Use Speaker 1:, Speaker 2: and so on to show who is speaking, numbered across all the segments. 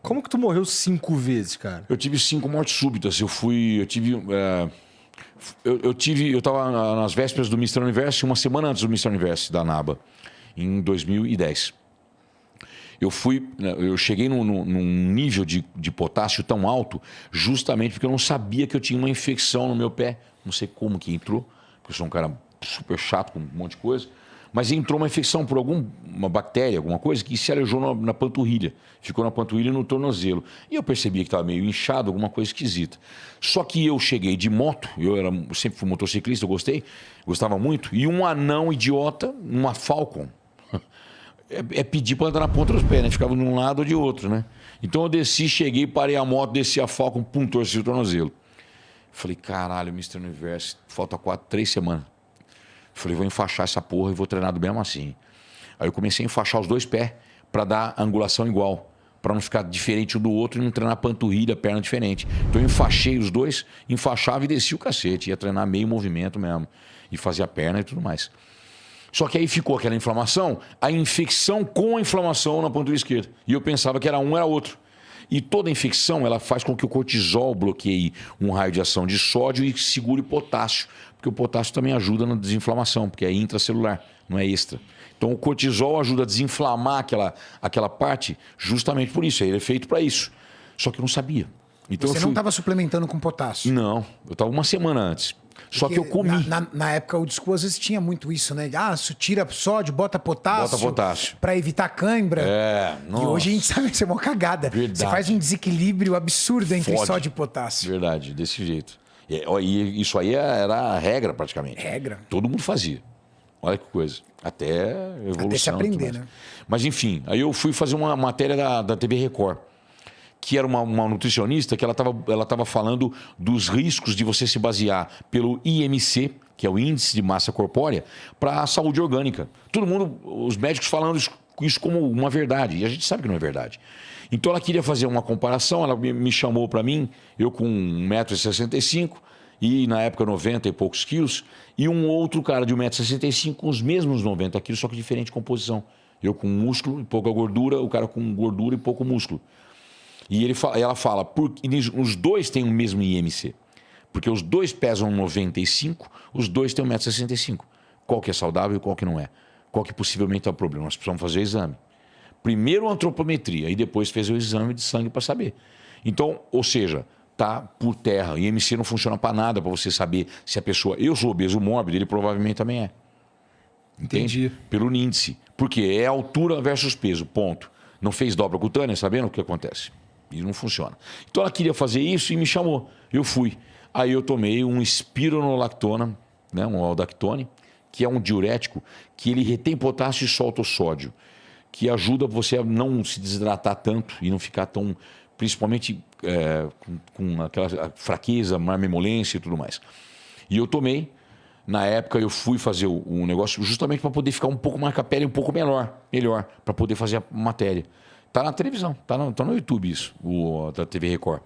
Speaker 1: Como que tu morreu 5 vezes, cara?
Speaker 2: Eu tive 5 mortes súbitas. Eu tava nas vésperas do Mr. Universo, uma semana antes do Mr. Universo, da NABA, em 2010. Eu cheguei num nível de potássio tão alto, justamente porque eu não sabia que eu tinha uma infecção no meu pé. Não sei como que entrou, porque eu sou um cara super chato com um monte de coisa. Mas entrou uma infecção por uma bactéria, alguma coisa, que se alejou na panturrilha. Ficou na panturrilha e no tornozelo. E eu percebi que estava meio inchado, alguma coisa esquisita. Só que eu cheguei de moto, eu sempre fui motociclista, eu gostava muito, e um anão idiota, uma Falcon, é pedir para andar na ponta dos pés, né? Ficava de um lado ou de outro, né? Então eu desci, cheguei, parei a moto, desci a Falcon, pum, torci o tornozelo. Falei, caralho, Mr. Universo, falta 3 semanas. Falei, vou enfaixar essa porra e vou treinar do mesmo assim. Aí eu comecei a enfaixar os 2 pés para dar angulação igual, para não ficar diferente um do outro e não treinar panturrilha, perna diferente. Então eu enfaixei os 2, enfaixava e descia o cacete, ia treinar meio movimento mesmo, e fazia perna e tudo mais. Só que aí ficou aquela inflamação, a infecção com a inflamação na panturrilha esquerda. E eu pensava que era um, era outro. E toda infecção, ela faz com que o cortisol bloqueie um raio de ação de sódio e segure potássio. Porque o potássio também ajuda na desinflamação, porque é intracelular, não é extra. Então o cortisol ajuda a desinflamar aquela parte justamente por isso. Ele é feito para isso. Só que eu não sabia. Então
Speaker 3: Você não estava suplementando com potássio?
Speaker 2: Não, eu estava uma semana antes. Só que eu comi.
Speaker 3: Na época, o disco às vezes tinha muito isso, né? Tira sódio, bota potássio.
Speaker 2: Bota potássio.
Speaker 3: Pra evitar cãibra.
Speaker 2: Nossa.
Speaker 3: E hoje a gente sabe que isso é uma cagada.
Speaker 2: Verdade.
Speaker 3: Você faz um desequilíbrio absurdo entre
Speaker 2: Fode.
Speaker 3: sódio e potássio.
Speaker 2: Verdade, desse jeito. E isso aí era a regra, praticamente.
Speaker 3: Regra.
Speaker 2: Todo mundo fazia. Olha que coisa. Até evolução.
Speaker 3: Até se aprender, né?
Speaker 2: Mas enfim, aí eu fui fazer uma matéria da TV Record, que era uma nutricionista que ela estava falando dos riscos de você se basear pelo IMC, que é o Índice de Massa Corpórea, para a saúde orgânica. Todo mundo, os médicos falando isso como uma verdade, e a gente sabe que não é verdade. Então ela queria fazer uma comparação, ela me chamou para mim, eu com 1,65 m e na época 90 e poucos quilos, e um outro cara de 1,65 m com os mesmos 90 quilos, só que diferente composição. Eu com músculo e pouca gordura, o cara com gordura e pouco músculo. E ela fala, os 2 têm o mesmo IMC. Porque os 2 pesam 95, os 2 têm 1,65 m. Qual que é saudável e qual que não é? Qual que possivelmente é o problema? Nós precisamos fazer o exame. Primeiro a antropometria e depois fez o exame de sangue para saber. Então, ou seja, tá por terra. O IMC não funciona para nada para você saber se a pessoa... Eu sou obeso mórbido, ele provavelmente também é. Entende?
Speaker 1: Entendi.
Speaker 2: Pelo índice. Porque é altura versus peso, ponto. Não fez dobra cutânea, sabendo o que acontece? E não funciona. Então ela queria fazer isso e me chamou. Eu fui. Aí eu tomei um espironolactona, né, um aldactone, que é um diurético que ele retém potássio e solta o sódio, que ajuda você a não se desidratar tanto e não ficar tão, principalmente com aquela fraqueza, marmemolência e tudo mais. E eu tomei. Na época eu fui fazer um negócio justamente para poder ficar um pouco mais com a pele um pouco melhor para poder fazer a matéria. Tá na televisão, tá no YouTube isso, da TV Record.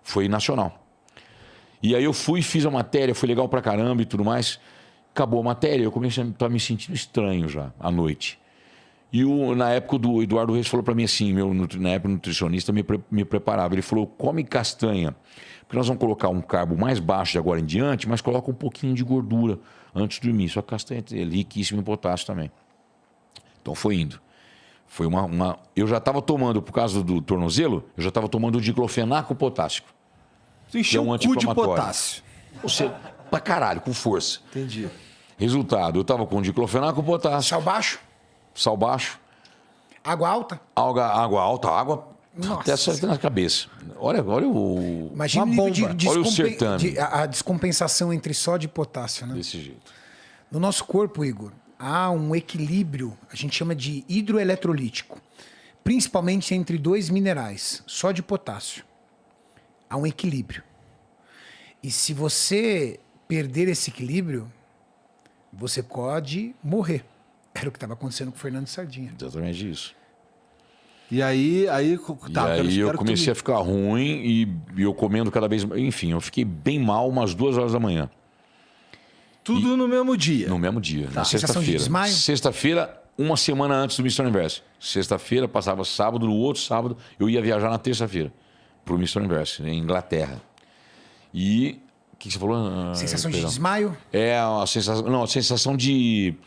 Speaker 2: Foi nacional. E aí eu fui, fiz a matéria, foi legal pra caramba e tudo mais. Acabou a matéria, eu comecei a estar me sentindo estranho já, à noite. E na época o Eduardo Reis falou pra mim assim, na época o nutricionista me preparava. Ele falou, come castanha, porque nós vamos colocar um carbo mais baixo de agora em diante, mas coloca um pouquinho de gordura antes de dormir. Só que castanha é riquíssimo em potássio também. Então foi indo. Foi eu já estava tomando, por causa do tornozelo, eu já estava tomando o diclofenaco potássico.
Speaker 1: Tu encheu o cu de potássio.
Speaker 2: Você, pra caralho, com força.
Speaker 1: Entendi.
Speaker 2: Resultado, eu estava com diclofenaco potássio.
Speaker 3: Sal baixo?
Speaker 2: Sal baixo.
Speaker 3: Água alta?
Speaker 2: Água alta, água
Speaker 3: Nossa.
Speaker 2: até acerta na cabeça. Olha o...
Speaker 3: Imagina
Speaker 1: Uma
Speaker 3: o nível
Speaker 1: bomba.
Speaker 2: Olha o certame.
Speaker 3: a descompensação entre sódio e potássio, né?
Speaker 2: Desse jeito.
Speaker 3: No nosso corpo, Igor, há um equilíbrio, a gente chama de hidroeletrolítico, principalmente entre 2 minerais, sódio e potássio. Há um equilíbrio. E se você perder esse equilíbrio, você pode morrer. Era o que estava acontecendo com o Fernando Sardinha.
Speaker 2: Exatamente isso.
Speaker 1: E aí
Speaker 2: Tá, e aí eu comecei a ficar ruim e eu comendo cada vez mais. Enfim, eu fiquei bem mal umas 2 horas da manhã.
Speaker 1: Tudo no mesmo dia.
Speaker 2: No mesmo dia, na
Speaker 3: Sensação de
Speaker 2: sexta-feira.
Speaker 3: desmaio?
Speaker 2: Sexta-feira, uma semana antes do Mr. Universo. Sexta-feira, passava sábado, no outro sábado, eu ia viajar na terça-feira para o Mr. Universo, em Inglaterra. E... O que você falou?
Speaker 3: Sensação de desmaio?
Speaker 2: É a sensação, não, a sensação de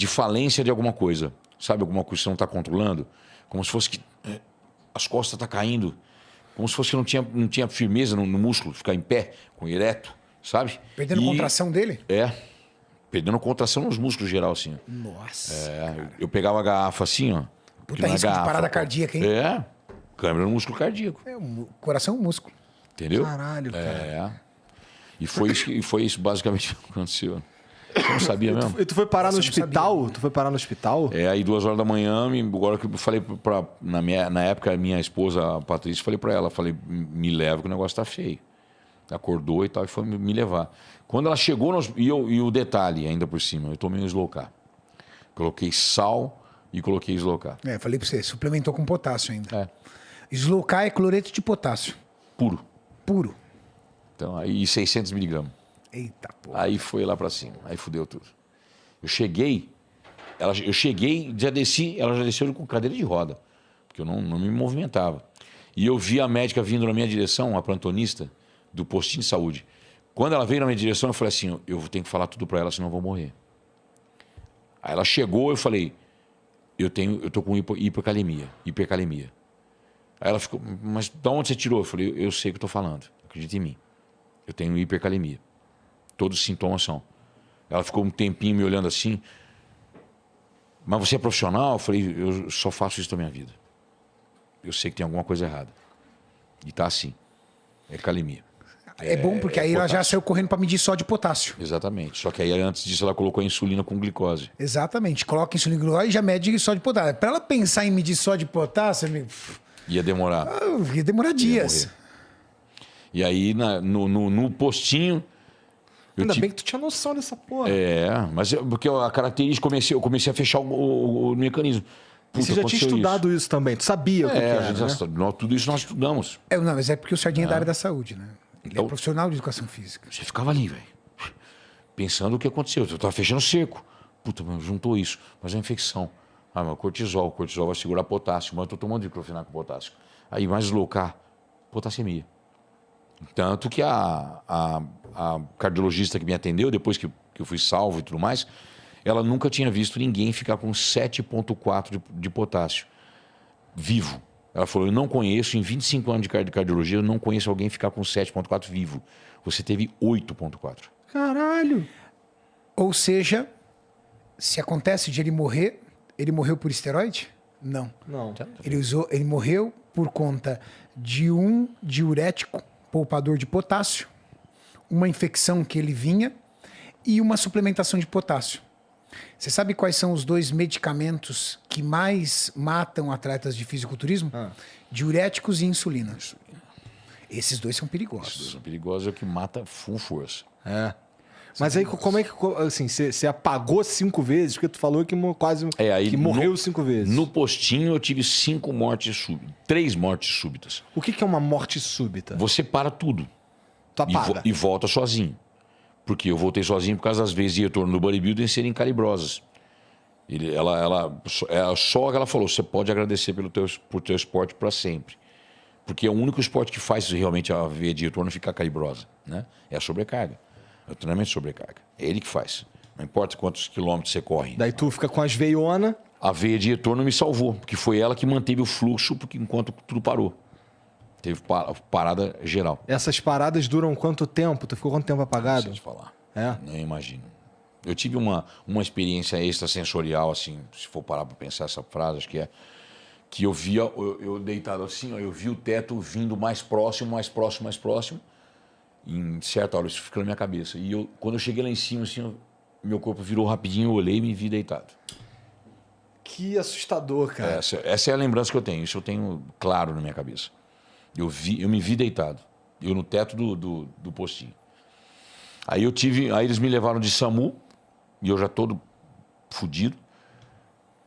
Speaker 2: falência de alguma coisa. Sabe, alguma coisa que você não está controlando? Como se fosse que as costas estão caindo. Como se fosse que não tinha firmeza no músculo, ficar em pé, com ereto, sabe?
Speaker 3: Perdendo contração dele?
Speaker 2: Perdendo contração nos músculos geral, assim.
Speaker 3: Nossa.
Speaker 2: Eu pegava a garrafa assim, ó.
Speaker 3: Puta risco de parada cardíaca, hein?
Speaker 2: Câmera no músculo cardíaco.
Speaker 3: O coração é um músculo.
Speaker 2: Entendeu?
Speaker 1: Caralho, cara.
Speaker 2: E foi isso basicamente que aconteceu. Você não sabia mesmo?
Speaker 1: E tu foi parar no hospital? Tu foi parar no hospital?
Speaker 2: Aí 2 horas da manhã, agora que eu falei na época, minha esposa, a Patrícia, falei pra ela, me leva que o negócio tá feio. Acordou e tal, e foi me levar. Quando ela chegou, e o detalhe ainda por cima, eu tomei um Slowcar. Coloquei sal e coloquei Slowcar.
Speaker 3: Falei pra você, suplementou com potássio ainda.
Speaker 2: É.
Speaker 3: Slowcar é cloreto de potássio.
Speaker 2: Puro.
Speaker 3: Puro.
Speaker 2: Então, aí 600 miligramas.
Speaker 3: Eita porra.
Speaker 2: Aí foi lá pra cima, aí fudeu tudo. Eu cheguei, já desci, ela já desceu com cadeira de roda, porque eu não me movimentava. E eu vi a médica vindo na minha direção, a plantonista do postinho de saúde. Quando ela veio na minha direção, eu falei assim, eu tenho que falar tudo pra ela, senão eu vou morrer. Aí ela chegou, eu falei, eu tô com hipercalemia. Aí ela ficou, mas de onde você tirou? Eu falei, eu sei o que eu tô falando, acredita em mim. Eu tenho hipercalemia. Todos os sintomas são. Ela ficou um tempinho me olhando assim. Mas você é profissional? Eu falei, eu só faço isso da minha vida. Eu sei que tem alguma coisa errada. E tá assim. É calemia.
Speaker 3: É bom porque aí ela já saiu correndo para medir só de potássio.
Speaker 2: Exatamente. Só que aí antes disso ela colocou a insulina com glicose.
Speaker 3: Exatamente. Coloca insulina com glicose e já mede só de potássio. Para ela pensar em medir só de potássio, amigo,
Speaker 2: Ia demorar.
Speaker 3: Ia demorar dias.
Speaker 2: E aí no postinho...
Speaker 1: Ainda bem que tu tinha noção dessa porra.
Speaker 2: Mas porque a característica, eu comecei a fechar o mecanismo.
Speaker 1: Puta, você já tinha estudado isso também, tu sabia o que era, né?
Speaker 2: Tudo isso nós estudamos.
Speaker 3: Não, mas é porque o Sardinha é da área da saúde, né? Ele é profissional de educação física.
Speaker 2: Você ficava ali, velho, pensando o que aconteceu. Eu tava fechando seco. Puta, mas juntou isso. Mas é infecção. Mas o cortisol vai segurar potássio. Mas eu tô tomando diclofenaco com potássio. Aí mais Slowcar, potassemia. Tanto que a cardiologista que me atendeu, depois que eu fui salvo e tudo mais, ela nunca tinha visto ninguém ficar com 7,4 de potássio vivo. Ela falou, eu não conheço, em 25 anos de cardiologia, eu não conheço alguém ficar com 7,4 vivo. Você teve 8,4.
Speaker 1: Caralho!
Speaker 3: Ou seja, se acontece de ele morreu por esteroide? Não. Ele morreu por conta de um diurético poupador de potássio, uma infecção que ele vinha e uma suplementação de potássio. Você sabe quais são os 2 medicamentos que mais matam atletas de fisiculturismo? Diuréticos e insulina. Esses 2 são perigosos.
Speaker 2: Esses 2 são perigosos, é o que mata full força.
Speaker 1: Mas aí como é que, assim, você apagou 5 vezes? Porque tu falou que quase que morreu 5 vezes.
Speaker 2: No postinho eu tive 5 mortes súbitas, 3 mortes súbitas.
Speaker 1: O que é uma morte súbita?
Speaker 2: Você para tudo.
Speaker 1: Tu apaga.
Speaker 2: E volta sozinho. Porque eu voltei sozinho por causa das vezes de retorno no bodybuilding serem calibrosas. Só que ela falou, você pode agradecer por teu esporte para sempre. Porque é o único esporte que faz realmente a veia de retorno ficar calibrosa, né? É a sobrecarga. É o treinamento de sobrecarga. É ele que faz. Não importa quantos quilômetros você corre.
Speaker 1: Daí tu fica com as veionas.
Speaker 2: A veia de retorno me salvou, porque foi ela que manteve o fluxo enquanto tudo parou. Teve parada geral.
Speaker 1: Essas paradas duram quanto tempo? Tu ficou quanto tempo apagado?
Speaker 2: Não sei te falar.
Speaker 1: Nem
Speaker 2: imagino. Eu tive uma experiência extrasensorial, assim, se for parar para pensar essa frase, acho que é que eu via, eu deitado assim, ó, eu vi o teto vindo mais próximo. Em certa hora isso fica na minha cabeça. E quando eu cheguei lá em cima, assim, meu corpo virou rapidinho, eu olhei e me vi deitado.
Speaker 1: Que assustador, cara.
Speaker 2: Essa é a lembrança que eu tenho. Isso eu tenho claro na minha cabeça. Eu me vi deitado. Eu no teto do postinho. Aí eles me levaram de SAMU, e eu já todo fudido,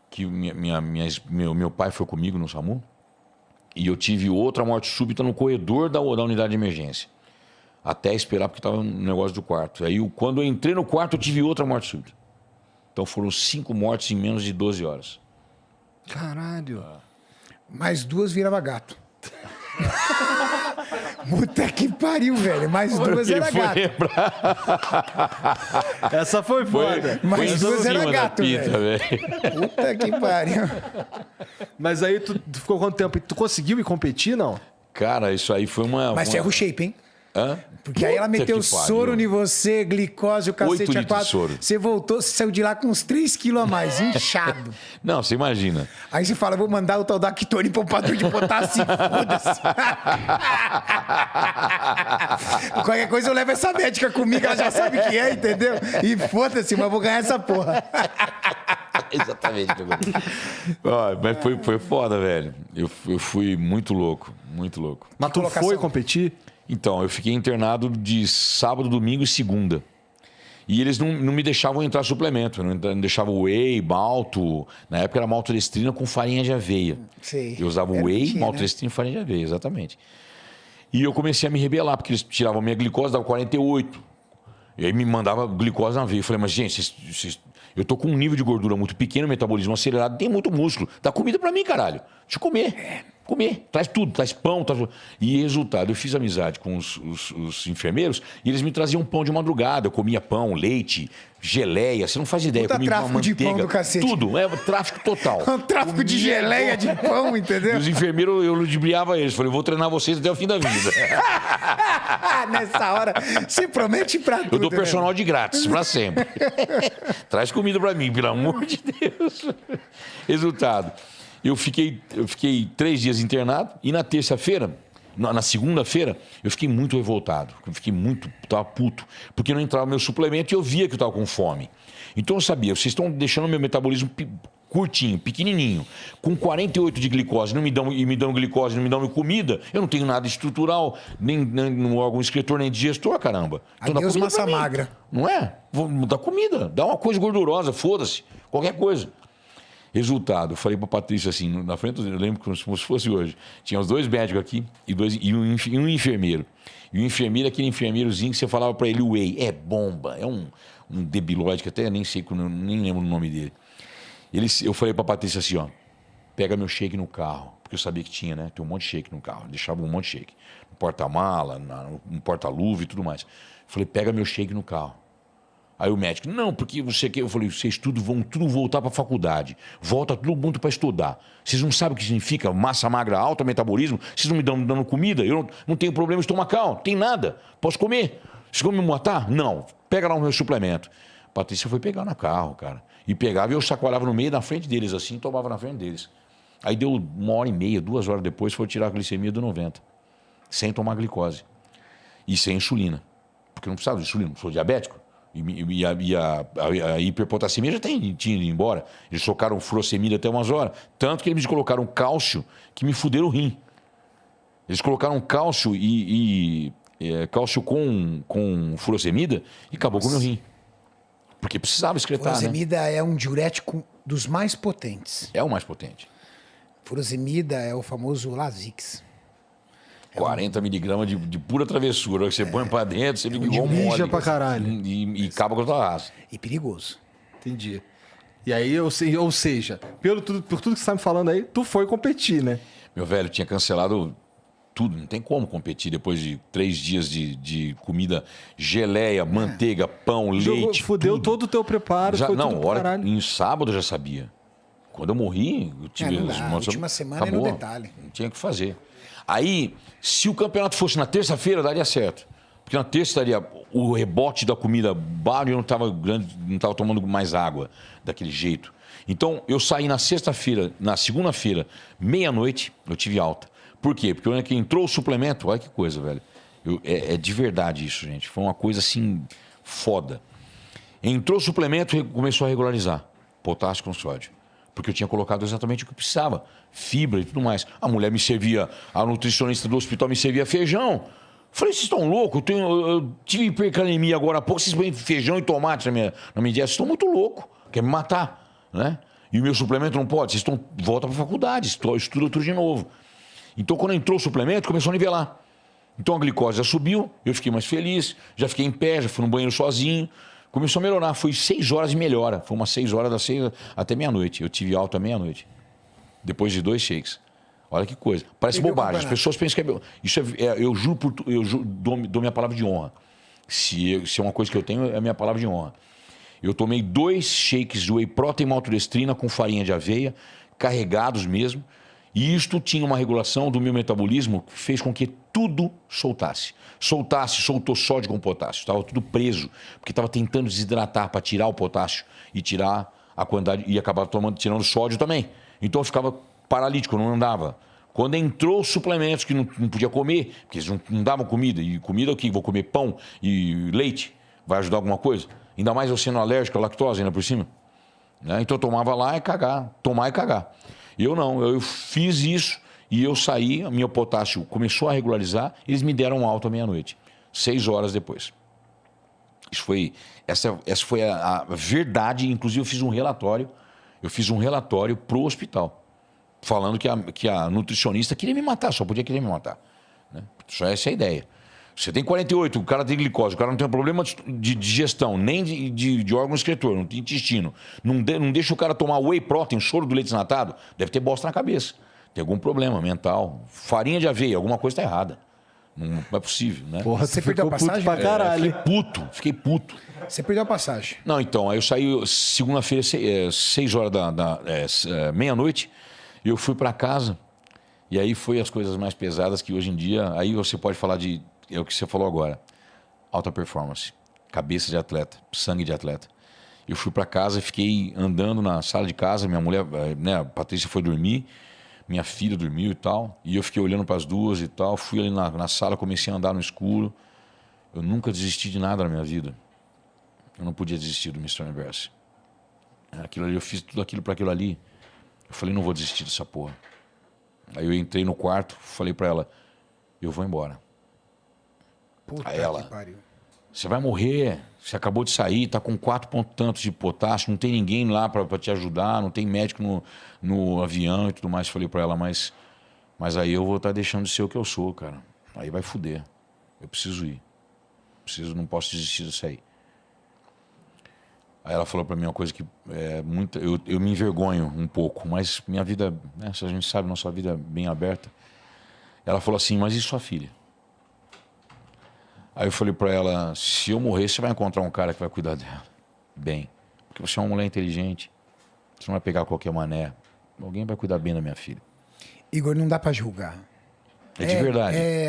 Speaker 2: que meu pai foi comigo no SAMU, e eu tive outra morte súbita no corredor da unidade de emergência. Até esperar, porque estava no negócio do quarto. Aí, quando eu entrei no quarto, eu tive outra morte súbita. Então foram 5 mortes em menos de 12 horas.
Speaker 1: Caralho.
Speaker 3: Mais 2 virava gato. Puta que pariu, velho. Mais 2 era gato.
Speaker 1: Essa foi foda.
Speaker 3: Mais 2 era gato, velho. Puta que pariu.
Speaker 1: Mas aí tu ficou quanto tempo? Tu conseguiu ir competir, não?
Speaker 2: Cara, isso aí foi uma...
Speaker 3: Mas ferro shape, hein?
Speaker 2: Hã?
Speaker 3: Porque aí ela meteu soro em você, glicose, o cacete A4.
Speaker 2: Soro.
Speaker 3: Você voltou, você saiu de lá com uns 3 quilos a mais, inchado.
Speaker 2: Não, você imagina.
Speaker 3: Aí você fala, vou mandar o tal da Actone poupador de potássio, foda-se. Qualquer coisa eu levo essa médica comigo, ela já sabe o que é, entendeu? E foda-se, mas eu vou ganhar essa porra.
Speaker 2: Exatamente. Mas foi foda, velho. Eu fui muito louco, muito louco.
Speaker 1: Mas tu foi competir?
Speaker 2: Então, eu fiquei internado de sábado, domingo e segunda. E eles não me deixavam entrar suplemento. Não deixavam whey, malto. Na época era maltodestrina com farinha de aveia.
Speaker 3: Sei.
Speaker 2: Eu usava whey, maltodestrina e farinha de aveia, exatamente. E eu comecei a me rebelar, porque eles tiravam minha glicose, dava 48. E aí me mandava glicose na veia. Eu falei, mas gente, eu tô com um nível de gordura muito pequeno, metabolismo acelerado, tem muito músculo. Dá comida pra mim, caralho. Deixa eu comer. Comer. Traz tudo, traz pão. E resultado, eu fiz amizade com os enfermeiros e eles me traziam pão de madrugada. Eu comia pão, leite, geleia. Você não faz ideia.
Speaker 3: Puta,
Speaker 2: comia
Speaker 3: tráfico de pão do cacete.
Speaker 2: Tudo. É tráfico total.
Speaker 3: Um tráfico de geleia, de pão, entendeu?
Speaker 2: E os enfermeiros, eu ludibriava eles. Falei, vou treinar vocês até o fim da vida.
Speaker 3: Nessa hora, você promete pra tudo.
Speaker 2: Eu dou personal de grátis, pra sempre. Traz comida pra mim, pelo amor de Deus. Resultado. Eu fiquei 3 dias internado e na terça-feira, na segunda-feira, eu fiquei muito revoltado. Tava puto, porque não entrava meu suplemento e eu via que eu tava com fome. Então eu sabia, vocês estão deixando meu metabolismo curtinho, pequenininho, com 48 de glicose, me dão glicose, não me dão comida, eu não tenho nada estrutural, nem no órgão excretor, nem digestor, caramba.
Speaker 3: Então adeus massa magra.
Speaker 2: Não é? Vou dar comida, dá uma coisa gordurosa, foda-se, qualquer coisa. Resultado, eu falei pra Patrícia assim, na frente, eu lembro como se fosse hoje. Tinha os 2 médicos aqui e um enfermeiro. E o enfermeiro, aquele enfermeirozinho que você falava pra ele, whey, é bomba, é um debilóide, que até nem lembro o nome dele. Eu falei pra Patrícia assim, ó, pega meu shake no carro, porque eu sabia que tinha, né? Tem um monte de shake no carro, deixava um monte de shake. No porta-mala, no porta-luva e tudo mais. Eu falei, pega meu shake no carro. Aí o médico, não, porque você quer... Eu falei, vocês vão tudo voltar para a faculdade. Volta todo mundo para estudar. Vocês não sabem o que significa massa magra alta, metabolismo? Vocês não me dando comida? Eu não tenho problema estomacal, não tem nada. Posso comer. Vocês vão me matar? Não. Pega lá o meu suplemento. A Patrícia foi pegar no carro, cara. E pegava e eu chacoalhava no meio, na frente deles, assim, e tomava na frente deles. Aí deu 1h30, 2 horas depois, foi tirar a glicemia do 90. Sem tomar glicose. E sem insulina. Porque eu não precisava de insulina, não sou diabético. E a hiperpotassemia já tinha ido embora. Eles socaram furosemida até umas horas. Tanto que eles me colocaram cálcio que me fuderam o rim. Eles colocaram cálcio cálcio com furosemida e acabou com o meu rim. Porque precisava excretar,
Speaker 3: furosemida é um diurético dos mais potentes.
Speaker 2: É o mais potente.
Speaker 3: Furosemida é o famoso Lasix.
Speaker 2: 40 miligramas de pura travessura. Que você põe pra dentro, você fica igual mole.
Speaker 1: Pra caralho.
Speaker 2: E acaba com a tua raça.
Speaker 3: E perigoso.
Speaker 1: Entendi. E aí, ou seja, por tudo que você tá me falando aí, tu foi competir, né?
Speaker 2: Meu velho, tinha cancelado tudo. Não tem como competir depois de 3 dias de comida, geleia, manteiga, pão, leite.
Speaker 1: Fudeu
Speaker 2: tudo.
Speaker 1: todo o teu preparo.
Speaker 2: Já,
Speaker 1: foi
Speaker 2: não,
Speaker 1: tudo pro caralho.
Speaker 2: em sábado eu já sabia. Quando eu morri, eu tive...
Speaker 3: A última semana é no detalhe.
Speaker 2: Não tinha o que fazer. Aí, se o campeonato fosse na terça-feira, daria certo. Porque na terça daria o rebote da comida baixo e eu não estava tomando mais água daquele jeito. Então, eu saí na sexta-feira, na segunda-feira, meia-noite, eu tive alta. Por quê? Porque quando entrou o suplemento, olha que coisa, velho. É de verdade isso, gente. Foi uma coisa assim, foda. Entrou o suplemento e começou a regularizar. Potássio com sódio. Porque eu tinha colocado exatamente o que eu precisava. Fibra e tudo mais. A mulher me servia, a nutricionista do hospital me servia feijão. Falei, vocês estão loucos? Eu tive hipercalemia agora há pouco, vocês põem feijão e tomate na minha dieta. Vocês estão muito loucos. Quer me matar, né? E o meu suplemento não pode. Vocês volta para a faculdade, estuda tudo de novo. Então, quando entrou o suplemento, começou a nivelar. Então, a glicose já subiu, eu fiquei mais feliz, já fiquei em pé, já fui no banheiro sozinho. Começou a melhorar. Foi 6 horas de melhora. Foi umas 6 horas, das 6 até meia-noite. Eu tive alta meia-noite. Depois de 2 shakes. Olha que coisa. Parece bobagem. As pessoas pensam que isso eu juro dou minha palavra de honra. Se é uma coisa que eu tenho, é a minha palavra de honra. Eu tomei 2 shakes de whey protein e maltodextrina com farinha de aveia, carregados mesmo. E isto tinha uma regulação do meu metabolismo que fez com que tudo soltasse. Soltou sódio com potássio. Estava tudo preso, porque estava tentando desidratar para tirar o potássio e tirar a quantidade, e acabar tirando sódio também. Então eu ficava paralítico, não andava. Quando entrou os suplementos que não podia comer, porque eles não davam comida, e comida o quê? Vou comer pão e leite, vai ajudar alguma coisa? Ainda mais eu sendo alérgico à lactose ainda por cima. Né? Então eu tomava lá e cagar, tomar e cagar. Eu não, eu fiz isso e eu saí, meu potássio começou a regularizar, eles me deram alta meia-noite, 6 horas depois. Essa foi a verdade, inclusive eu fiz um relatório pro hospital, falando que a nutricionista queria me matar, só podia querer me matar. Né? Só essa é a ideia. Você tem 48, o cara tem glicose, o cara não tem problema de digestão, nem de órgão excretor, não tem intestino. Não deixa o cara tomar whey protein, soro do leite desnatado, deve ter bosta na cabeça. Tem algum problema mental. Farinha de aveia, alguma coisa está errada. Não é possível, né?
Speaker 3: Porra, você perdeu a passagem?
Speaker 1: Pra caralho.
Speaker 2: Fiquei puto.
Speaker 3: Você perdeu a passagem.
Speaker 2: Não, então, aí eu saí segunda-feira, 6 horas meia-noite, e eu fui para casa, e aí foi as coisas mais pesadas que hoje em dia, aí você pode falar é o que você falou agora, alta performance, cabeça de atleta, sangue de atleta. Eu fui para casa e fiquei andando na sala de casa, minha mulher, né, a Patrícia foi dormir, minha filha dormiu e tal, e eu fiquei olhando para as duas e tal, fui ali na sala, comecei a andar no escuro. Eu nunca desisti de nada na minha vida. Eu não podia desistir do Mr. Universe. Aquilo ali, eu fiz tudo aquilo para aquilo ali. Eu falei, não vou desistir dessa porra. Aí eu entrei no quarto, falei para ela, eu vou embora.
Speaker 3: Puta
Speaker 2: aí ela,
Speaker 3: que pariu.
Speaker 2: Você vai morrer, você acabou de sair, tá com 4 pontos tantos de potássio, não tem ninguém lá para te ajudar, não tem médico no avião e tudo mais. Falei para ela, mas aí eu vou estar deixando de ser o que eu sou, cara. Aí vai foder. Eu preciso ir. Não posso desistir disso aí. Aí ela falou para mim uma coisa que eu me envergonho um pouco, mas minha vida, né, se a gente sabe, nossa vida é bem aberta. Ela falou assim, mas e sua filha? Aí eu falei para ela, se eu morrer, você vai encontrar um cara que vai cuidar dela. Bem, porque você é uma mulher inteligente, você não vai pegar qualquer mané. Alguém vai cuidar bem da minha filha.
Speaker 3: Igor, não dá para julgar.
Speaker 2: É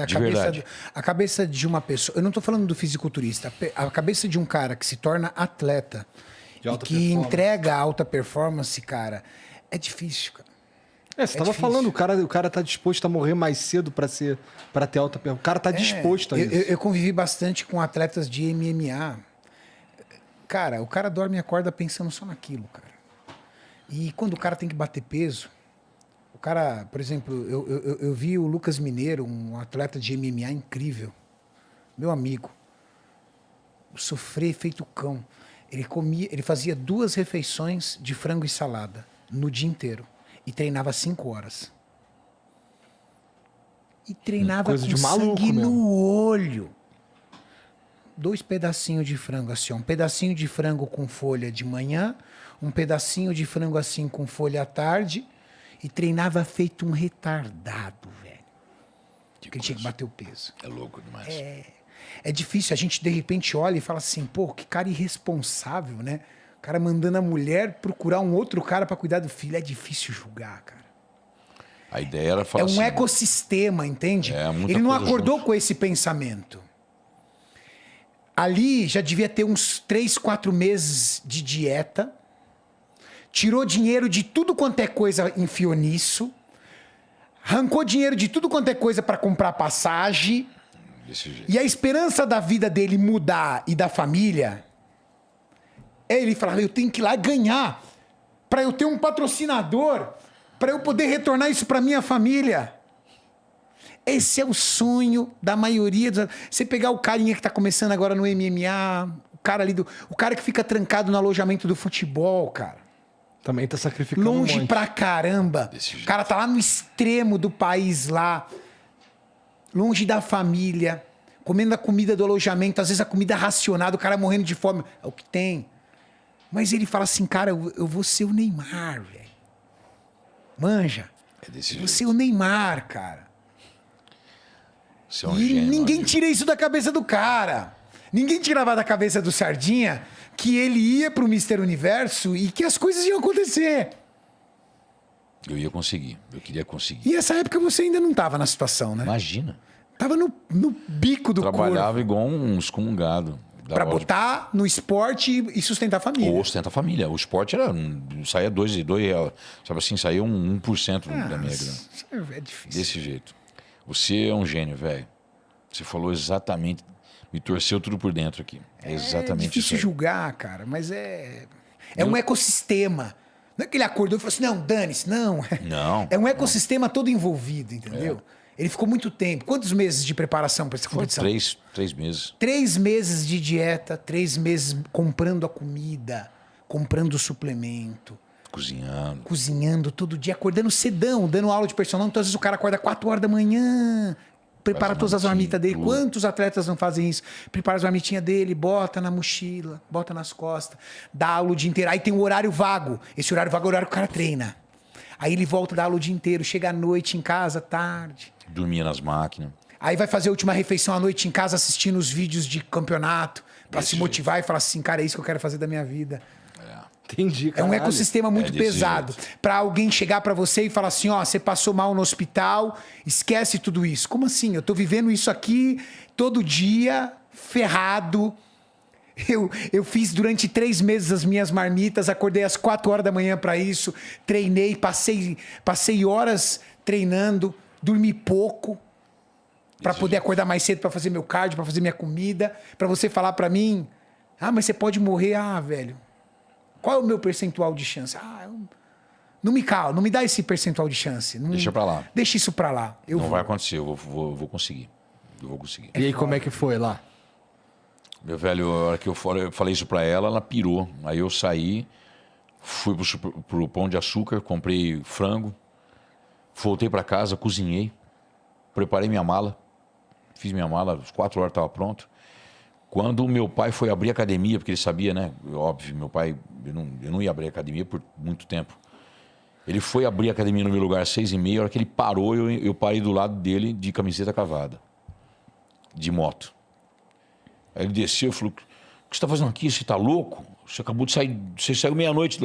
Speaker 2: de verdade.
Speaker 3: A cabeça de uma pessoa... Eu não tô falando do fisiculturista. A cabeça de um cara que se torna atleta e que entrega alta performance, cara, é difícil, cara.
Speaker 1: Você tava falando, o cara tá disposto a morrer mais cedo para ter alta performance. O cara tá disposto a isso.
Speaker 3: Eu convivi bastante com atletas de MMA. Cara, o cara dorme e acorda pensando só naquilo, cara. E quando o cara tem que bater peso... O cara, por exemplo, eu vi o Lucas Mineiro, um atleta de MMA incrível, meu amigo, sofrer feito cão. Ele fazia 2 refeições de frango e salada no dia inteiro e treinava 5 horas. E treinava
Speaker 1: coisa
Speaker 3: com
Speaker 1: de maluco
Speaker 3: sangue
Speaker 1: mesmo.
Speaker 3: no olho. 2 pedacinhos de frango assim, um pedacinho de frango com folha de manhã, um pedacinho de frango assim com folha à tarde. E treinava feito um retardado, velho. Porque ele tinha que bater o peso.
Speaker 2: É louco demais.
Speaker 3: É difícil. A gente, de repente, olha e fala assim, pô, que cara irresponsável, né? O cara mandando a mulher procurar um outro cara para cuidar do filho. É difícil julgar, cara.
Speaker 2: A ideia era falar
Speaker 3: assim...
Speaker 2: É
Speaker 3: um ecossistema, entende? Ele não acordou junto com esse pensamento. Ali já devia ter uns 3, 4 meses de dieta... Tirou dinheiro de tudo quanto é coisa, enfiou nisso. Arrancou dinheiro de tudo quanto é coisa para comprar passagem.
Speaker 2: Desse jeito.
Speaker 3: E a esperança da vida dele mudar e da família... Ele falava, eu tenho que ir lá ganhar. Para eu ter um patrocinador. Para eu poder retornar isso para minha família. Esse é o sonho da maioria dos... Você pegar o carinha que tá começando agora no MMA... O cara que fica trancado no alojamento do futebol, cara.
Speaker 1: Também tá sacrificando
Speaker 3: longe pra caramba. O cara tá lá no extremo do país lá. Longe da família. comendo a comida do alojamento, às vezes a comida racionada, o cara morrendo de fome. É o que tem. Mas ele fala assim, cara, eu vou ser o Neymar, velho. Manja.
Speaker 2: É desse
Speaker 3: Eu vou
Speaker 2: jeito.
Speaker 3: ser o Neymar, cara.
Speaker 2: Você é um
Speaker 3: E
Speaker 2: gênio,
Speaker 3: ninguém
Speaker 2: amigo.
Speaker 3: tira isso da cabeça do cara. Ninguém tirava da cabeça do Sardinha que ele ia pro Mr. Universo e que as coisas iam acontecer.
Speaker 2: Eu ia conseguir. Eu queria conseguir.
Speaker 3: E essa época você ainda não tava na situação, né?
Speaker 2: Imagina.
Speaker 3: Tava no bico do corpo.
Speaker 2: Trabalhava igual um excomungado.
Speaker 3: Pra botar no esporte e sustentar a família.
Speaker 2: Ou sustenta a família. O esporte era. Saía 2 reais. Sabe assim, saía 1% da minha grana.
Speaker 3: É difícil.
Speaker 2: Desse jeito. Você é um gênio, velho. Você falou exatamente. Me torceu tudo por dentro aqui. É exatamente
Speaker 3: É difícil
Speaker 2: isso aí.
Speaker 3: julgar, cara, mas é um ecossistema. Não é que ele acordou e falou assim, não, dane-se, não.
Speaker 2: Não.
Speaker 3: É um ecossistema todo envolvido, entendeu? Ele ficou muito tempo. Quantos meses de preparação para essa
Speaker 2: Foi
Speaker 3: competição?
Speaker 2: 3 meses.
Speaker 3: 3 meses de dieta, 3 meses comprando a comida, comprando o suplemento,
Speaker 2: Cozinhando.
Speaker 3: cozinhando todo dia, acordando cedão, dando aula de personal. Então, às vezes, o cara acorda 4 horas da manhã, prepara
Speaker 2: Faz
Speaker 3: todas as
Speaker 2: marmitinha,
Speaker 3: marmitas dele.
Speaker 2: tudo.
Speaker 3: Quantos atletas não fazem isso? Prepara as marmitinhas dele, bota na mochila, bota nas costas, dá aula o dia inteiro. Aí tem o horário vago. Esse horário vago é o horário que o cara treina. Aí ele volta da aula o dia inteiro, chega à noite em casa, tarde.
Speaker 2: Dormia nas máquinas.
Speaker 3: Aí vai fazer a última refeição à noite em casa, assistindo os vídeos de campeonato, pra
Speaker 2: Desse
Speaker 3: se motivar e falar assim, cara, é isso que eu quero fazer da minha vida.
Speaker 1: Entendi,
Speaker 3: É um
Speaker 1: caralho.
Speaker 3: ecossistema muito
Speaker 2: desse
Speaker 3: pesado. Pra alguém chegar pra você e falar assim, ó, você passou mal no hospital, esquece tudo isso. Como assim? Eu tô vivendo isso aqui todo dia, ferrado. Eu fiz durante 3 meses as minhas marmitas, acordei às 4 horas da manhã pra isso, treinei, passei horas treinando, dormi pouco pra poder acordar mais cedo pra fazer meu cardio, pra fazer minha comida, pra você falar pra mim, ah, mas você pode morrer, velho. Qual é o meu percentual de chance? Não me cala, não me dá esse percentual de chance. Não,
Speaker 2: Deixa pra lá.
Speaker 3: Deixa isso pra lá. Eu
Speaker 2: Não
Speaker 3: vou.
Speaker 2: vai acontecer, eu vou conseguir. Eu vou conseguir.
Speaker 1: E aí, como é que foi lá?
Speaker 2: Meu velho, a hora que eu falei isso pra ela, ela pirou. Aí eu saí, fui pro Pão de Açúcar, comprei frango, voltei pra casa, cozinhei, preparei minha mala, fiz minha mala, às 4 horas estava pronto. Quando meu pai foi abrir a academia, porque ele sabia, né? Óbvio, meu pai, eu não ia abrir a academia por muito tempo. Ele foi abrir a academia no meu lugar às 6h30, a hora que ele parou, eu parei do lado dele de camiseta cavada, de moto. Aí ele desceu e falou, o que você está fazendo aqui? Você está louco? Você acabou de sair, você saiu meia-noite,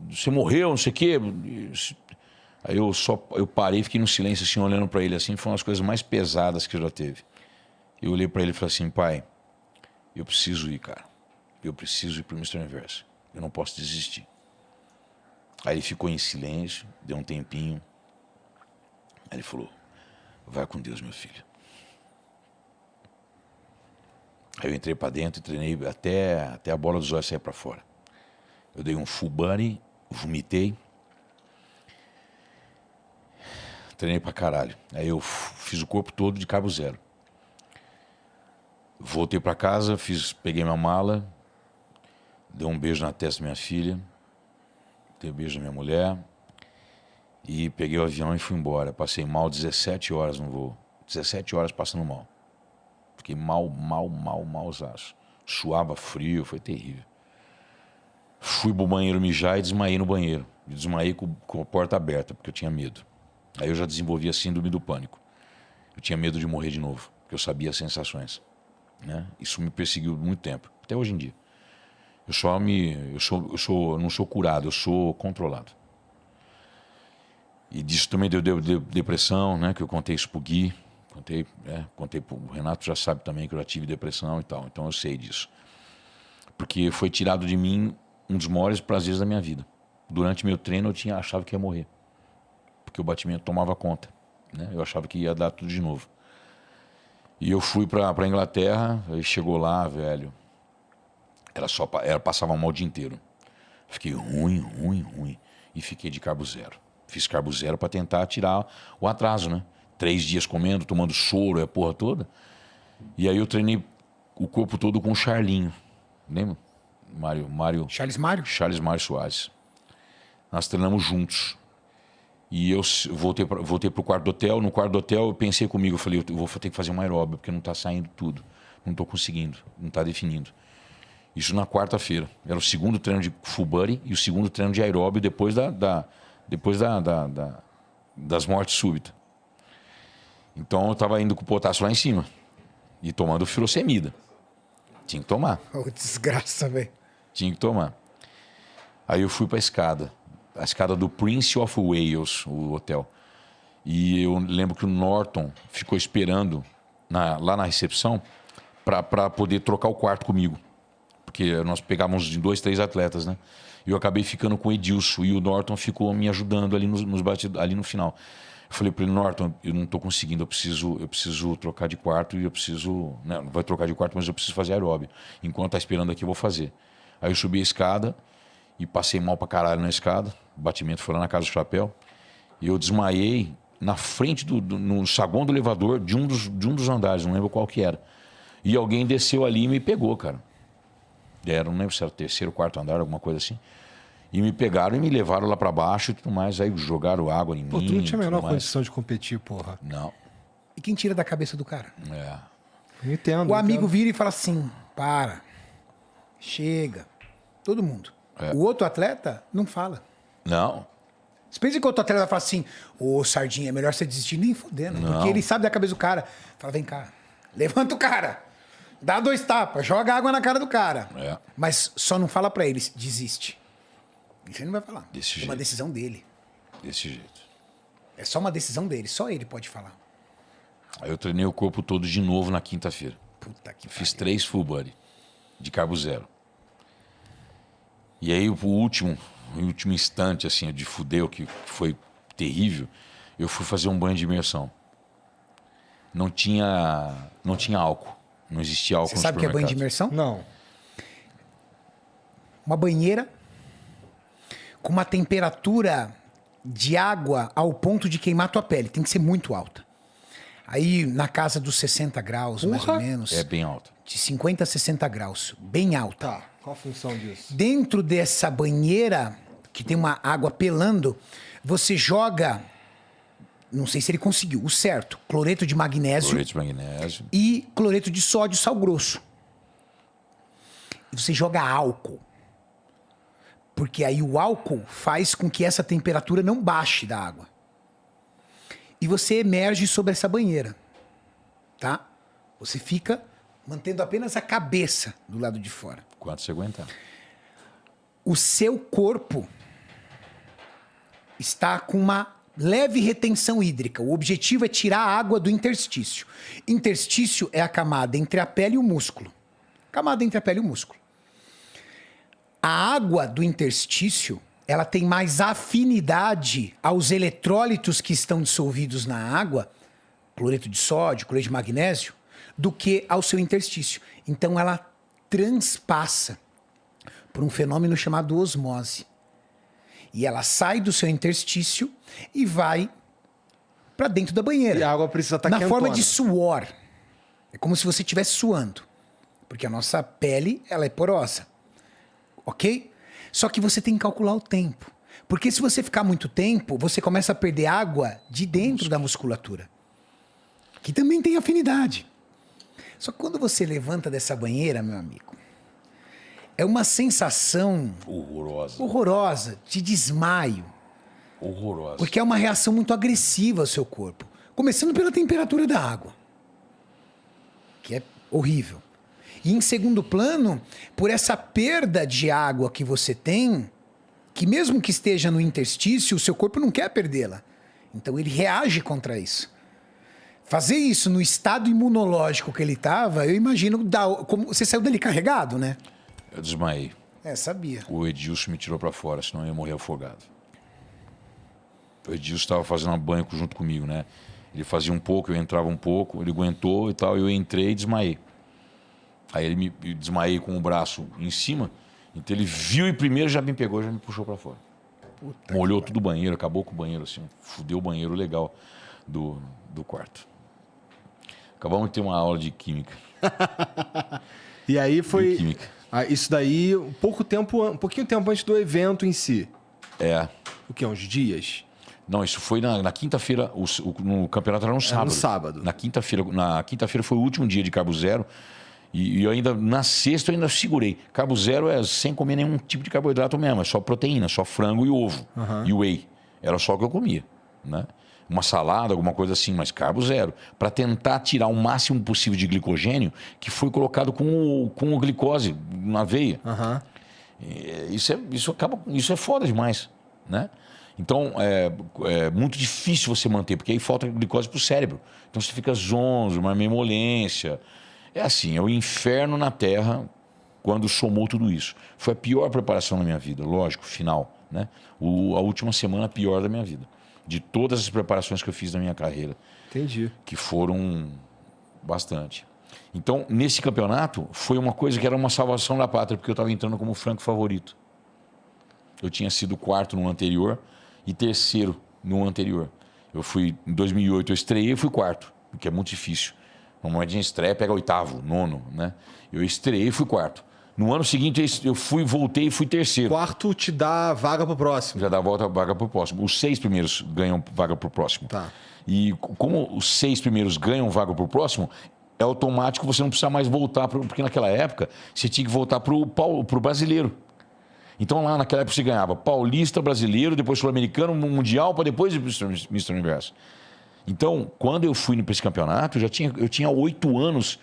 Speaker 2: você morreu, não sei o quê. Aí eu parei e fiquei no silêncio, assim, olhando para ele, assim, foi uma das coisas mais pesadas que eu já teve. Eu olhei para ele e falei assim, pai, eu preciso ir, cara. Eu preciso ir pro Mr. Universo. Eu não posso desistir. Aí ele ficou em silêncio, deu um tempinho. Aí ele falou, vai com Deus, meu filho. Aí eu entrei para dentro e treinei até a bola dos olhos sair para fora. Eu dei um full body, vomitei. Treinei pra caralho. Aí eu fiz o corpo todo de cabo zero. Voltei para casa, peguei minha mala, dei um beijo na testa da minha filha, dei um beijo na minha mulher e peguei o avião e fui embora. Passei mal 17 horas no voo. 17 horas passando mal. Fiquei malzaço. Suava frio, foi terrível. Fui pro banheiro mijar e desmaiei no banheiro. E desmaiei com a porta aberta, porque eu tinha medo. Aí eu já desenvolvi a síndrome do pânico. Eu tinha medo de morrer de novo, porque eu sabia as sensações. Né? Isso me perseguiu muito tempo, até hoje em dia. Eu não sou curado, eu sou controlado. E disso também deu depressão, né? Que eu contei isso pro Gui, contei pro Renato, já sabe também que eu já tive depressão e tal, então eu sei disso. Porque foi tirado de mim um dos maiores prazeres da minha vida. Durante meu treino eu achava que ia morrer, porque o batimento tomava conta, né? Eu achava que ia dar tudo de novo. E eu fui pra Inglaterra, aí chegou lá, velho. Ela passava mal o dia inteiro. Fiquei ruim. E fiquei de carbo zero. Fiz carbo zero pra tentar tirar o atraso, né? 3 dias comendo, tomando soro, a porra toda. E aí eu treinei o corpo todo com o Charlinho. Lembra?
Speaker 3: Charles Mário?
Speaker 2: Charles Mário Soares. Nós treinamos juntos. E eu voltei pro quarto do hotel. No quarto do hotel eu pensei comigo, eu falei, eu vou ter que fazer um aeróbio, porque não tá saindo tudo. Não tô conseguindo, não tá definindo. Isso na quarta-feira. Era o segundo treino de full body e o segundo treino de aeróbio depois das mortes súbitas. Então eu tava indo com o potássio lá em cima e tomando furosemida. Tinha que tomar.
Speaker 3: Oh, desgraça, velho.
Speaker 2: Tinha que tomar. Aí eu fui pra escada. A escada do Prince of Wales, o hotel. E eu lembro que o Norton ficou esperando lá na recepção para poder trocar o quarto comigo. Porque nós pegávamos 2, 3 atletas, né? E eu acabei ficando com o Edilson. E o Norton ficou me ajudando ali nos batidos, ali no final. Eu falei para ele, Norton, eu não estou conseguindo, eu preciso trocar de quarto e eu preciso... Não vai trocar de quarto, mas eu preciso fazer aeróbio. Enquanto tá esperando aqui, eu vou fazer. Aí eu subi a escada e passei mal pra caralho na escada. O batimento foi lá na Casa do Chapéu. E eu desmaiei na frente, no saguão do elevador de um dos andares, não lembro qual que era. E alguém desceu ali e me pegou, cara. Não lembro se era o 3º, 4º andar, alguma coisa assim. E me pegaram e me levaram lá pra baixo e tudo mais. Aí jogaram água em mim.
Speaker 1: Pô, tu não tinha a menor condição de competir, porra.
Speaker 2: Não.
Speaker 3: E quem tira da cabeça do cara?
Speaker 2: É.
Speaker 1: Eu entendo.
Speaker 3: O amigo vira e fala assim, para, chega. Todo mundo.
Speaker 2: É.
Speaker 3: O outro atleta não fala.
Speaker 2: Não.
Speaker 3: Você pensa que o outro atleta fala assim, ô Sardinha, é melhor você desistir nem fudendo.
Speaker 2: Não.
Speaker 3: Porque ele sabe da cabeça do cara. Fala, vem cá, levanta o cara. Dá 2 tapas, joga água na cara do cara.
Speaker 2: É.
Speaker 3: Mas só não fala pra eles, desiste. Isso ele não vai falar.
Speaker 2: Desse
Speaker 3: É
Speaker 2: jeito.
Speaker 3: uma decisão dele.
Speaker 2: Desse jeito.
Speaker 3: É só uma decisão dele, só ele pode falar.
Speaker 2: Aí eu treinei o corpo todo de novo na quinta-feira.
Speaker 3: Puta que
Speaker 2: Fiz
Speaker 3: pariu.
Speaker 2: 3 full body de carbo zero. E aí o último instante assim de fudeu, que foi terrível, eu fui fazer um banho de imersão. Não tinha álcool. Não existia álcool
Speaker 3: Você
Speaker 2: no
Speaker 3: sabe o que é banho de
Speaker 2: supermercado.
Speaker 3: imersão?
Speaker 1: Não.
Speaker 3: Uma banheira com uma temperatura de água ao ponto de queimar tua pele. Tem que ser muito alta. Aí na casa dos 60 graus, mais ou menos.
Speaker 2: É bem alto.
Speaker 3: De 50 a 60 graus. Bem alta.
Speaker 1: Tá. Qual a função disso?
Speaker 3: Dentro dessa banheira, que tem uma água pelando, você joga, não sei se ele conseguiu, o certo, cloreto de magnésio
Speaker 2: Cloreto de magnésio.
Speaker 3: e cloreto de sódio, sal grosso. E você joga álcool. Porque aí o álcool faz com que essa temperatura não baixe da água. E você emerge sobre essa banheira. Tá? Você fica mantendo apenas a cabeça do lado de fora.
Speaker 2: Quanto você aguentar.
Speaker 3: O seu corpo está com uma leve retenção hídrica. O objetivo é tirar a água do interstício. Interstício é a camada entre a pele e o músculo. Camada entre a pele e o músculo. A água do interstício, ela tem mais afinidade aos eletrólitos que estão dissolvidos na água, cloreto de sódio, cloreto de magnésio, do que ao seu interstício. Então ela transpassa por um fenômeno chamado osmose. E ela sai do seu interstício e vai para dentro da banheira.
Speaker 1: E a água precisa estar
Speaker 3: na
Speaker 1: quentona.
Speaker 3: forma de suor. É como se você estivesse suando. Porque a nossa pele, ela é porosa. Ok? Só que você tem que calcular o tempo. Porque se você ficar muito tempo, você começa a perder água de dentro da musculatura. Que também tem afinidade. Só que quando você levanta dessa banheira, meu amigo, é uma sensação horrorosa de desmaio.
Speaker 2: Horrorosa.
Speaker 3: Porque é uma reação muito agressiva ao seu corpo. Começando pela temperatura da água. Que é horrível. E em segundo plano, por essa perda de água que você tem, que mesmo que esteja no interstício, o seu corpo não quer perdê-la. Então ele reage contra isso. Fazer isso no estado imunológico que ele estava, eu imagino, como você saiu dali carregado, né?
Speaker 2: Eu desmaiei.
Speaker 3: Sabia.
Speaker 2: O Edilson me tirou pra fora, senão eu ia morrer afogado. O Edilson estava fazendo um banho junto comigo, né? Ele fazia um pouco, eu entrava um pouco, ele aguentou e tal, eu entrei e desmaiei. Aí ele me desmaiei com o braço em cima, então ele viu e primeiro já me pegou, já me puxou pra fora.
Speaker 3: Puta
Speaker 2: Molhou tudo o banheiro, acabou com o banheiro, assim, fudeu o banheiro legal do quarto. Acabamos de ter uma aula de química.
Speaker 1: E aí foi...
Speaker 2: De química.
Speaker 1: Isso daí, um pouquinho tempo antes do evento em si.
Speaker 2: É.
Speaker 1: O quê? Uns dias?
Speaker 2: Não, isso foi na quinta-feira. No campeonato era no sábado.
Speaker 1: No sábado.
Speaker 2: Na quinta-feira foi o último dia de carbo zero. E eu ainda, na sexta, eu ainda segurei. Carbo zero é sem comer nenhum tipo de carboidrato mesmo. É só proteína, só frango e ovo. E whey. Era só o que eu comia, né? Uma salada, alguma coisa assim, mas carbo zero. Para tentar tirar o máximo possível de glicogênio que foi colocado com o glicose na veia. Isso é foda demais, né? Então, é muito difícil você manter, porque aí falta glicose para o cérebro. Então, você fica zonzo, uma memolência. É assim, é o inferno na Terra quando somou tudo isso. Foi a pior preparação da minha vida, lógico, final, né? A última semana pior da minha vida. De todas as preparações que eu fiz na minha carreira.
Speaker 1: Entendi.
Speaker 2: Que foram bastante. Então, nesse campeonato, foi uma coisa que era uma salvação da pátria, porque eu estava entrando como franco favorito. Eu tinha sido quarto no anterior e terceiro no anterior. Em 2008 eu estreiei e fui quarto, o que é muito difícil. Normalmente a gente estreia, pega oitavo, nono, né? Eu estreiei e fui quarto. No ano seguinte eu voltei e fui terceiro.
Speaker 1: Quarto te dá vaga pro próximo.
Speaker 2: Já dá vaga pro próximo. Os 6 primeiros ganham vaga pro próximo.
Speaker 1: Tá.
Speaker 2: E como os 6 primeiros ganham vaga pro próximo, é automático, você não precisa mais voltar, porque naquela época você tinha que voltar pro brasileiro. Então lá naquela época você ganhava paulista, brasileiro, depois sul-americano, mundial, para depois ir para o Mr. Universo. Então, quando eu fui para esse campeonato, eu tinha 8 anos.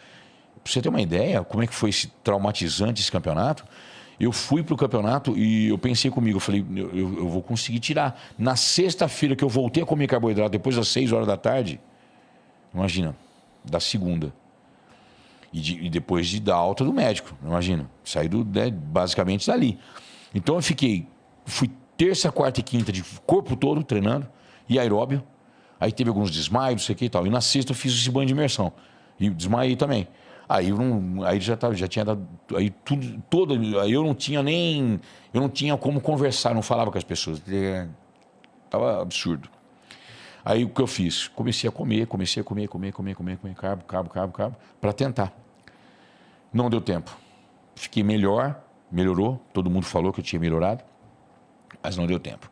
Speaker 2: Para você ter uma ideia, como é que foi traumatizante esse campeonato, eu fui para o campeonato e eu pensei comigo, eu falei, eu vou conseguir tirar. Na sexta-feira que eu voltei a comer carboidrato, depois das 6 horas da tarde, imagina, da segunda. E depois da alta do médico, imagina, saí basicamente dali. Então eu fui terça, quarta e quinta de corpo todo treinando e aeróbio. Aí teve alguns desmaios, não sei o que e tal. E na sexta eu fiz esse banho de imersão. E desmaiei também. Aí já tinha dado. Aí eu não tinha como conversar, não falava com as pessoas. Tava absurdo. Aí o que eu fiz? Comecei a comer, carbo, para tentar. Não deu tempo. Fiquei melhorou, todo mundo falou que eu tinha melhorado, mas não deu tempo.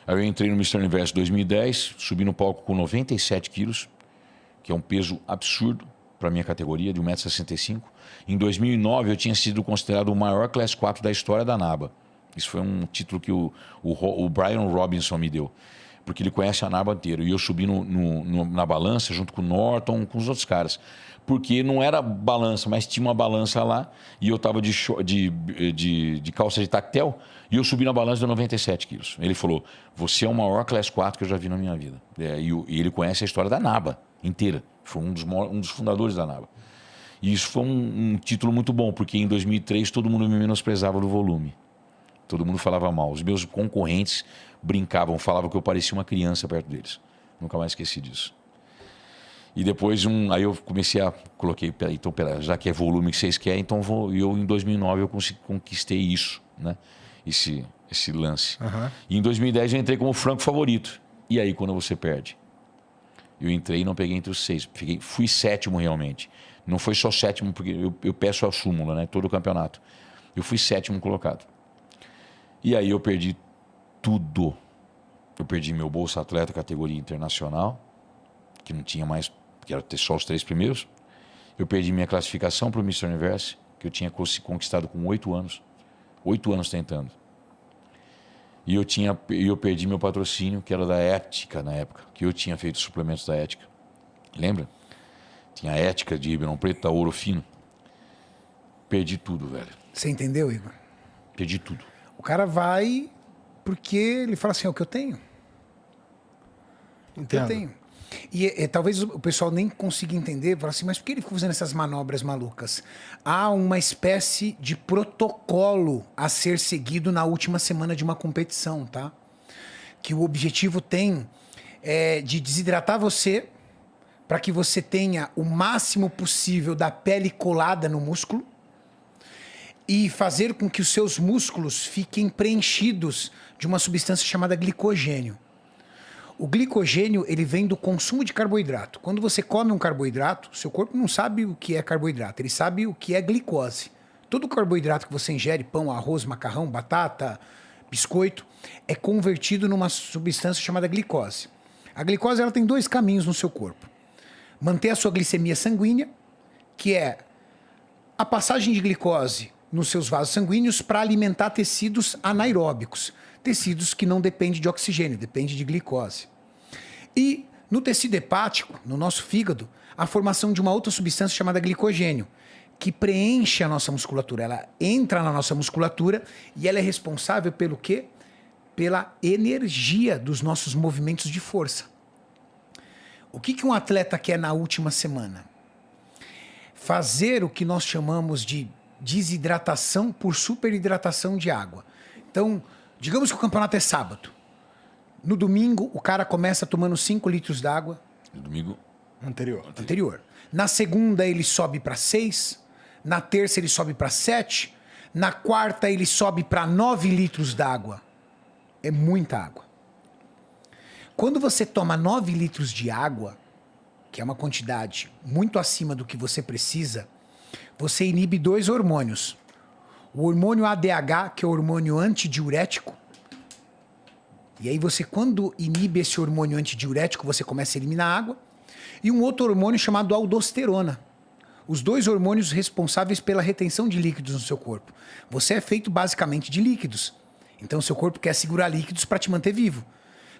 Speaker 2: Aí eu entrei no Mr. Universo 2010, subi no palco com 97 quilos, que é um peso absurdo para a minha categoria, de 1,65 m. Em 2009 eu tinha sido considerado o maior Class 4 da história da NABA. Isso foi um título que o Brian Robinson me deu, porque ele conhece a NABA inteira. E eu subi na balança junto com o Norton, com os outros caras. Porque não era balança, mas tinha uma balança lá e eu estava de calça de tactel e eu subi na balança de 97 quilos. Ele falou, você é o maior Class 4 que eu já vi na minha vida. E ele conhece a história da NABA inteira. Foi um dos fundadores da NABA. E isso foi um título muito bom, porque em 2003 todo mundo me menosprezava do volume. Todo mundo falava mal. Os meus concorrentes brincavam, falavam que eu parecia uma criança perto deles. Nunca mais esqueci disso. E depois, aí eu coloquei, então, já que é volume que vocês querem, então em 2009 eu conquistei isso, né? Esse lance. E em 2010 eu entrei como franco favorito. E aí, quando você perde? Eu entrei e não peguei entre os 6. Fui sétimo realmente. Não foi só sétimo, porque eu peço a súmula, né? Todo o campeonato. Eu fui sétimo colocado. E aí eu perdi tudo. Eu perdi meu Bolsa Atleta categoria internacional, que não tinha mais, que era ter só os 3 primeiros. Eu perdi minha classificação para o Mr. Universo, que eu tinha conquistado com 8 anos. 8 anos tentando. E eu perdi meu patrocínio, que era da Ética na época, que eu tinha feito suplementos da Ética. Lembra? Tinha a Ética de Ribeirão Preto, da Ouro Fino. Perdi tudo, velho.
Speaker 3: Você entendeu, Igor?
Speaker 2: Perdi tudo.
Speaker 3: O cara vai porque ele fala assim, é o que eu tenho.
Speaker 1: Entendo.
Speaker 3: Eu tenho. E talvez o pessoal nem consiga entender, fala assim, mas por que ele fica fazendo essas manobras malucas? Há uma espécie de protocolo a ser seguido na última semana de uma competição, tá? Que o objetivo tem de desidratar você para que você tenha o máximo possível da pele colada no músculo e fazer com que os seus músculos fiquem preenchidos de uma substância chamada glicogênio. O glicogênio, ele vem do consumo de carboidrato. Quando você come um carboidrato, seu corpo não sabe o que é carboidrato, ele sabe o que é glicose. Todo carboidrato que você ingere, pão, arroz, macarrão, batata, biscoito, é convertido numa substância chamada glicose. A glicose ela tem 2 caminhos no seu corpo. Manter a sua glicemia sanguínea, que é a passagem de glicose nos seus vasos sanguíneos para alimentar tecidos anaeróbicos, tecidos que não dependem de oxigênio, dependem de glicose. E no tecido hepático, no nosso fígado, a formação de uma outra substância chamada glicogênio, que preenche a nossa musculatura. Ela entra na nossa musculatura e ela é responsável pelo quê? Pela energia dos nossos movimentos de força. O que um atleta quer na última semana? Fazer o que nós chamamos de desidratação por superidratação de água. Então, digamos que o campeonato é sábado. No domingo, o cara começa tomando 5 litros d'água.
Speaker 2: No domingo
Speaker 3: anterior. Na segunda, ele sobe para 6. Na terça, ele sobe para 7. Na quarta, ele sobe para 9 litros d'água. É muita água. Quando você toma 9 litros de água, que é uma quantidade muito acima do que você precisa, você inibe 2 hormônios. O hormônio ADH, que é o hormônio antidiurético. E aí você, quando inibe esse hormônio antidiurético, você começa a eliminar água. E um outro hormônio chamado aldosterona. Os 2 hormônios responsáveis pela retenção de líquidos no seu corpo. Você é feito basicamente de líquidos. Então o seu corpo quer segurar líquidos para te manter vivo.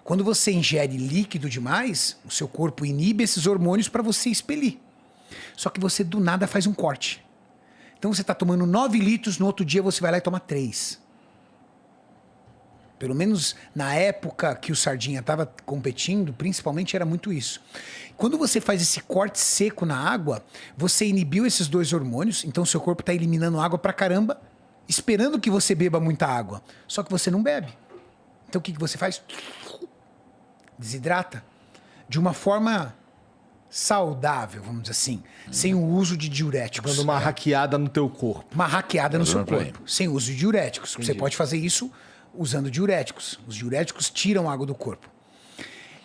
Speaker 3: Quando você ingere líquido demais, o seu corpo inibe esses hormônios para você expelir. Só que você do nada faz um corte. Então você está tomando 9 litros, no outro dia você vai lá e toma 3. Pelo menos na época que o Sardinha estava competindo, principalmente era muito isso. Quando você faz esse corte seco na água, você inibiu esses 2 hormônios, então seu corpo está eliminando água pra caramba, esperando que você beba muita água. Só que você não bebe. Então o que você faz? Desidrata. De uma forma saudável, vamos dizer assim, sem o uso de diuréticos.
Speaker 1: Dando uma hackeada no teu corpo.
Speaker 3: Uma hackeada no seu corpo, sem uso de diuréticos.
Speaker 1: Entendi.
Speaker 3: Você pode fazer isso usando diuréticos. Os diuréticos tiram água do corpo.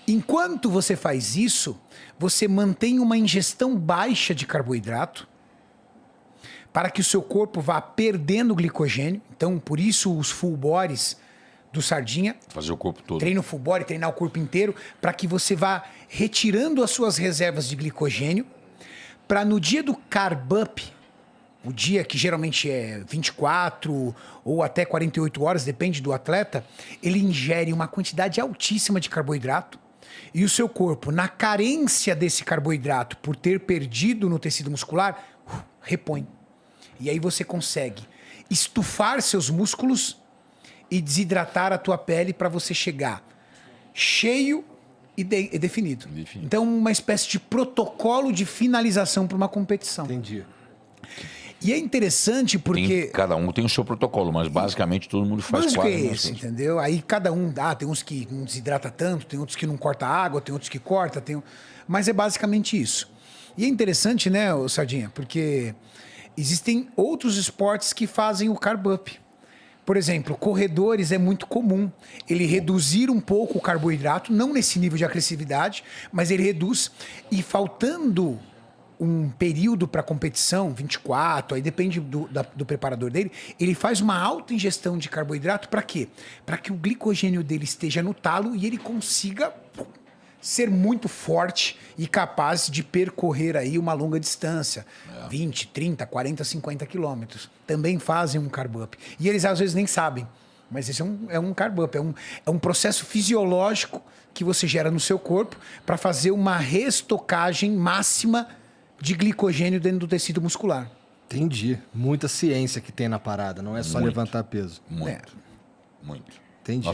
Speaker 3: Enquanto você faz isso, você mantém uma ingestão baixa de carboidrato para que o seu corpo vá perdendo glicogênio. Então, por isso os full bodies do Sardinha.
Speaker 2: Fazer o corpo todo.
Speaker 3: Treino full body, treinar o corpo inteiro, para que você vá retirando as suas reservas de glicogênio, para no dia do carb up, o dia que geralmente é 24 ou até 48 horas, depende do atleta, ele ingere uma quantidade altíssima de carboidrato e o seu corpo, na carência desse carboidrato, por ter perdido no tecido muscular, repõe. E aí você consegue estufar seus músculos e desidratar a tua pele para você chegar cheio e definido. Então, uma espécie de protocolo de finalização para uma competição.
Speaker 1: Entendi.
Speaker 3: E é interessante porque...
Speaker 2: Cada um tem o seu protocolo, mas basicamente todo mundo faz
Speaker 3: quase
Speaker 2: quase
Speaker 3: é isso, entendeu? Aí cada um... tem uns que não desidrata tanto, tem outros que não corta água, tem outros que corta, mas é basicamente isso. E é interessante, né, Sardinha? Porque existem outros esportes que fazem o carb up. Por exemplo, corredores é muito comum ele reduzir um pouco o carboidrato, não nesse nível de agressividade, mas ele reduz e faltando um período para competição, 24, aí depende do preparador dele, ele faz uma alta ingestão de carboidrato para quê? Para que o glicogênio dele esteja no talo e ele consiga ser muito forte e capaz de percorrer aí uma longa distância, 20, 30, 40, 50 quilômetros. Também fazem um carb up. E eles às vezes nem sabem, mas esse é um carb up, é um processo fisiológico que você gera no seu corpo para fazer uma restocagem máxima de glicogênio dentro do tecido muscular.
Speaker 1: Entendi. Muita ciência que tem na parada, não é só levantar peso.
Speaker 2: Muito.
Speaker 1: Entendi.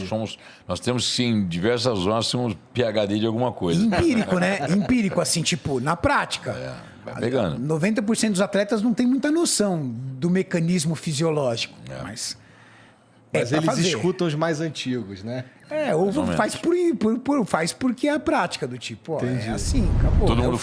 Speaker 2: Nós temos, sim, em diversas zonas, temos PhD de alguma coisa.
Speaker 3: Empírico, né? Empírico, assim, tipo, na prática.
Speaker 2: Vai pegando.
Speaker 3: 90% dos atletas não tem muita noção do mecanismo fisiológico. Mas
Speaker 1: eles escutam os mais antigos, né?
Speaker 3: Ou faz porque é a prática do tipo, é assim, acabou.
Speaker 2: Todo mundo